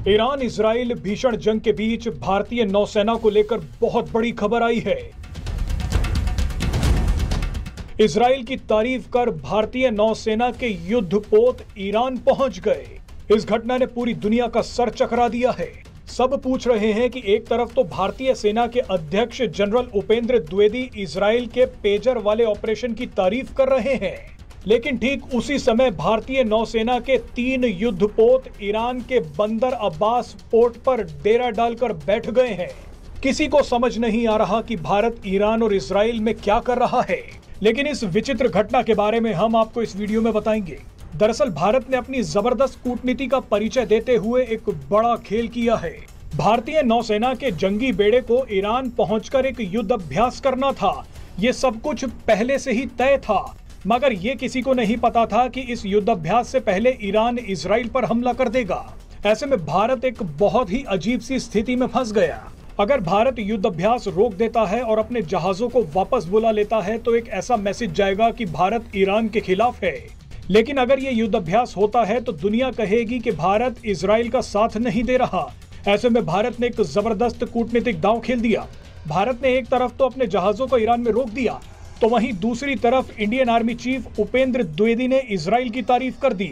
Iran Israel भीषण जंग के बीच भारतीय नौसेना को लेकर बहुत बड़ी खबर आई है। इजराइल की तारीफ कर भारतीय नौसेना के युद्धपोत ईरान पहुंच गए। इस घटना ने पूरी दुनिया का सर चकरा दिया है। सब पूछ रहे हैं कि एक तरफ तो भारतीय सेना के अध्यक्ष जनरल उपेंद्र द्विवेदी इजराइल के पेजर वाले ऑपरेशन की तारीफ कर रहे हैं, लेकिन ठीक उसी समय भारतीय नौसेना के 3 युद्धपोत ईरान के बंदर अब्बास पोर्ट पर डेरा डालकर बैठ गए हैं। किसी को समझ नहीं आ रहा कि भारत ईरान और इजराइल में क्या कर रहा है, लेकिन इस विचित्र घटना के बारे में हम आपको इस वीडियो में बताएंगे। दरअसल भारत ने अपनी जबरदस्त कूटनीति का परिचय देते हुए एक बड़ा खेल किया है। भारतीय नौसेना के जंगी बेड़े को ईरान पहुंचकर एक युद्ध अभ्यास करना था। ये सब कुछ पहले से ही तय था, मगर ये किसी को नहीं पता था कि इस युद्धाभ्यास से पहले ईरान इजराइल पर हमला कर देगा। ऐसे में भारत एक बहुत ही अजीब सी स्थिति में फंस गया। अगर भारत युद्धाभ्यास रोक देता है और अपने जहाजों को वापस बुला लेता है तो एक ऐसा मैसेज जाएगा कि भारत ईरान के खिलाफ है। लेकिन अगर ये युद्धाभ्यास होता है तो दुनिया कहेगी कि भारत इजराइल का साथ नहीं दे रहा। ऐसे में भारत ने एक जबरदस्त कूटनीतिक दांव खेल दिया। भारत ने एक तरफ तो अपने जहाजों को ईरान में रोक दिया, तो वहीं दूसरी तरफ Indian army chief Upendra Dwivedi ने इजराइल की तारीफ कर दी।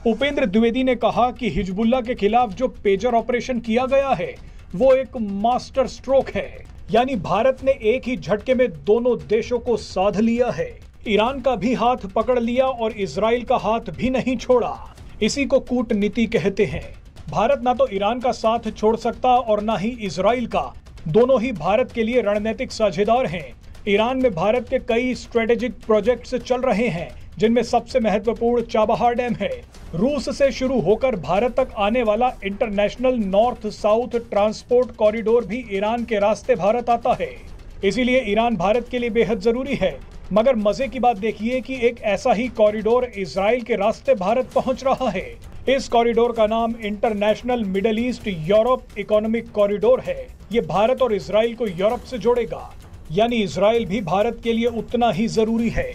उपेंद्र द्विवेदी ने कहा कि हिजबुल्लाह के खिलाफ जो पेजर ऑपरेशन किया गया है वो एक मास्टर स्ट्रोक है। यानी भारत ने एक ही झटके में दोनों देशों को साध लिया है। ईरान का भी हाथ पकड़ लिया और इजराइल का हाथ भी नहीं छोड़ा। इसी को कूटनीति कहते हैं। भारत ना तो ईरान का साथ छोड़ सकता और ना ही इजराइल का। दोनों ही भारत के लिए रणनीतिक साझेदार हैं। ईरान में भारत के कई स्ट्रेटेजिक प्रोजेक्ट्स चल रहे हैं, जिनमें सबसे महत्वपूर्ण चाबहार डैम है। रूस से शुरू होकर भारत तक आने वाला international north south transport corridor भी ईरान के रास्ते भारत आता है। इसीलिए ईरान भारत के लिए बेहद जरूरी है। मगर मजे की बात देखिए कि एक ऐसा ही कॉरिडोर इजराइल के रास्ते भारत पहुंच रहा है। इस कॉरिडोर का नाम international middle east Europe economic corridor है। ये भारत और इजराइल को यूरोप से जोड़ेगा, यानी इजराइल भी भारत के लिए उतना ही जरूरी है।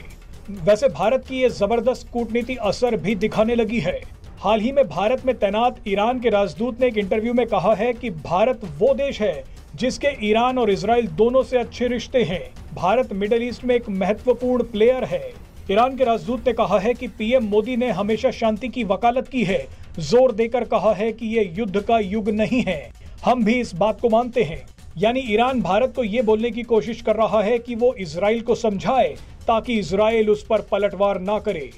वैसे भारत की ये जबरदस्त कूटनीति असर भी दिखाने लगी है। हाल ही में भारत में तैनात ईरान के राजदूत ने एक इंटरव्यू में कहा है कि भारत वो देश है जिसके ईरान और इजराइल दोनों से अच्छे रिश्ते हैं। भारत मिडिल ईस्ट में एक महत्वपूर्ण प्लेयर है। ईरान के राजदूत ने कहा है कि पीएम मोदी ने हमेशा शांति की वकालत की है, जोर देकर कहा है कि ये युद्ध का युग नहीं है। हम भी इस बात को मानते हैं। यानी ईरान भारत को ये बोलने की कोशिश कर रहा है कि वो इजराइल को समझाए ताकि इजराइल उस पर पलटवार ना करे।